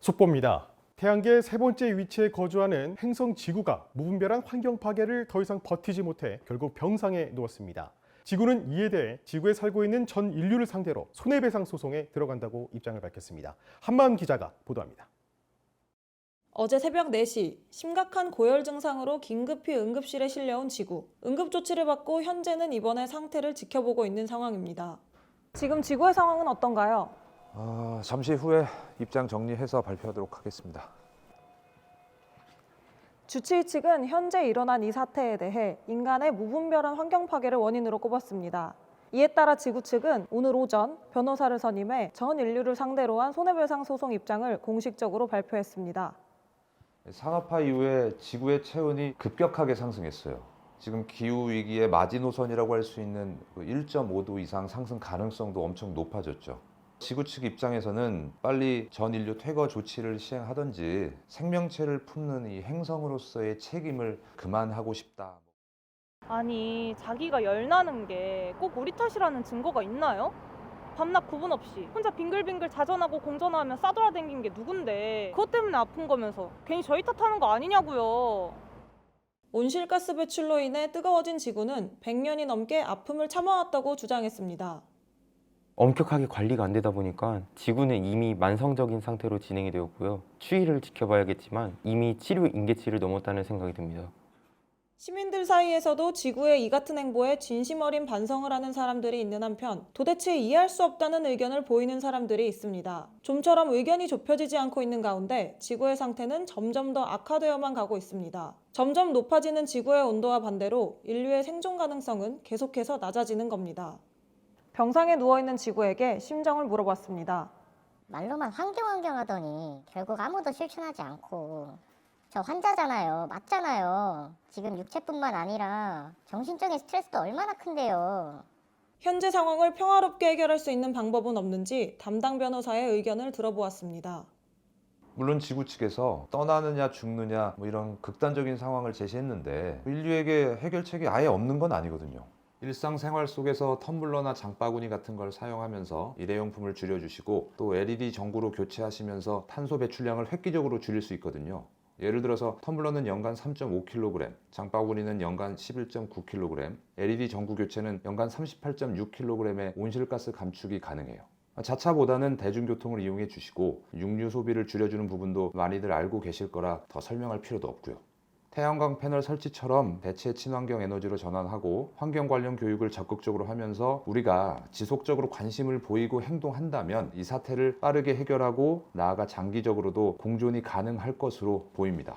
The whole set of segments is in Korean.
속보입니다. 태양계 세 번째 위치에 거주하는 행성 지구가 무분별한 환경 파괴를 더 이상 버티지 못해 결국 병상에 누웠습니다. 지구는 이에 대해 지구에 살고 있는 전 인류를 상대로 손해배상 소송에 들어간다고 입장을 밝혔습니다. 한마음 기자가 보도합니다. 어제 새벽 4시 심각한 고열 증상으로 긴급히 응급실에 실려온 지구. 응급조치를 받고 현재는 입원해 상태를 지켜보고 있는 상황입니다. 지금 지구의 상황은 어떤가요? 잠시 후에 입장 정리해서 발표하도록 하겠습니다. 주치의 측은 현재 일어난 이 사태에 대해 인간의 무분별한 환경 파괴를 원인으로 꼽았습니다. 이에 따라 지구 측은 오늘 오전 변호사를 선임해 전 인류를 상대로 한 손해배상 소송 입장을 공식적으로 발표했습니다. 산업화 이후에 지구의 체온이 급격하게 상승했어요. 지금 기후위기의 마지노선이라고 할 수 있는 1.5도 이상 상승 가능성도 엄청 높아졌죠. 지구 측 입장에서는 빨리 전 인류 퇴거 조치를 시행하든지 생명체를 품는 이 행성으로서의 책임을 그만하고 싶다. 아니, 자기가 열나는 게 꼭 우리 탓이라는 증거가 있나요? 밤낮 구분 없이 혼자 빙글빙글 자전하고 공전하며 싸돌아다닌 게 누군데 그것 때문에 아픈 거면서 괜히 저희 탓하는 거 아니냐고요. 온실가스 배출로 인해 뜨거워진 지구는 100년이 넘게 아픔을 참아왔다고 주장했습니다. 엄격하게 관리가 안 되다 보니까 지구는 이미 만성적인 상태로 진행이 되었고요. 추이를 지켜봐야겠지만 이미 치료 임계치를 넘었다는 생각이 듭니다. 시민들 사이에서도 지구의 이 같은 행보에 진심 어린 반성을 하는 사람들이 있는 한편 도대체 이해할 수 없다는 의견을 보이는 사람들이 있습니다. 좀처럼 의견이 좁혀지지 않고 있는 가운데 지구의 상태는 점점 더 악화되어만 가고 있습니다. 점점 높아지는 지구의 온도와 반대로 인류의 생존 가능성은 계속해서 낮아지는 겁니다. 병상에 누워있는 지구에게 심정을 물어봤습니다. 말로만 환경 하더니 결국 아무도 실천하지 않고 저 환자잖아요. 맞잖아요. 지금 육체뿐만 아니라 정신적인 스트레스도 얼마나 큰데요. 현재 상황을 평화롭게 해결할 수 있는 방법은 없는지 담당 변호사의 의견을 들어보았습니다. 물론 지구 측에서 떠나느냐 죽느냐 이런 극단적인 상황을 제시했는데 인류에게 해결책이 아예 없는 건 아니거든요. 일상생활 속에서 텀블러나 장바구니 같은 걸 사용하면서 일회용품을 줄여주시고 또 LED 전구로 교체하시면서 탄소 배출량을 획기적으로 줄일 수 있거든요. 예를 들어서 텀블러는 연간 3.5kg, 장바구니는 연간 11.9kg, LED 전구 교체는 연간 38.6kg의 온실가스 감축이 가능해요. 자차보다는 대중교통을 이용해 주시고 육류 소비를 줄여주는 부분도 많이들 알고 계실 거라 더 설명할 필요도 없고요. 태양광 패널 설치처럼 대체 친환경 에너지로 전환하고 환경 관련 교육을 적극적으로 하면서 우리가 지속적으로 관심을 보이고 행동한다면 이 사태를 빠르게 해결하고 나아가 장기적으로도 공존이 가능할 것으로 보입니다.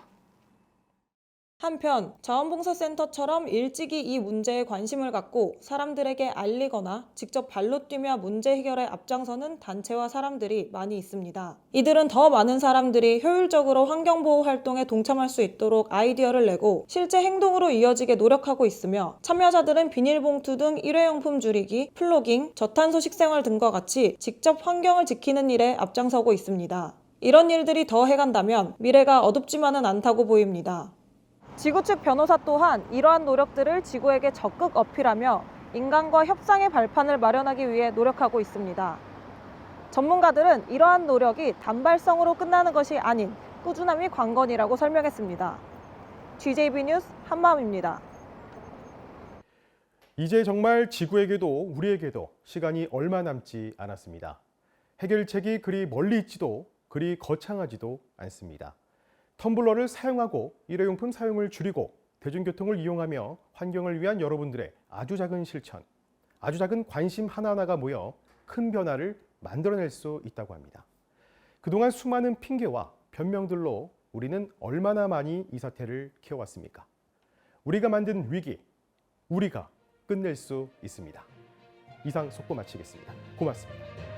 한편 자원봉사센터처럼 일찍이 이 문제에 관심을 갖고 사람들에게 알리거나 직접 발로 뛰며 문제 해결에 앞장서는 단체와 사람들이 많이 있습니다. 이들은 더 많은 사람들이 효율적으로 환경보호 활동에 동참할 수 있도록 아이디어를 내고 실제 행동으로 이어지게 노력하고 있으며 참여자들은 비닐봉투 등 일회용품 줄이기, 플로깅, 저탄소 식생활 등과 같이 직접 환경을 지키는 일에 앞장서고 있습니다. 이런 일들이 더 해간다면 미래가 어둡지만은 않다고 보입니다. 지구 측 변호사 또한 이러한 노력들을 지구에게 적극 어필하며 인간과 협상의 발판을 마련하기 위해 노력하고 있습니다. 전문가들은 이러한 노력이 단발성으로 끝나는 것이 아닌 꾸준함이 관건이라고 설명했습니다. GJB 뉴스 한마음입니다. 이제 정말 지구에게도 우리에게도 시간이 얼마 남지 않았습니다. 해결책이 그리 멀리 있지도 그리 거창하지도 않습니다. 텀블러를 사용하고 일회용품 사용을 줄이고 대중교통을 이용하며 환경을 위한 여러분들의 아주 작은 실천, 아주 작은 관심 하나하나가 모여 큰 변화를 만들어낼 수 있다고 합니다. 그동안 수많은 핑계와 변명들로 우리는 얼마나 많이 이 사태를 키워왔습니까? 우리가 만든 위기, 우리가 끝낼 수 있습니다. 이상 속보 마치겠습니다. 고맙습니다.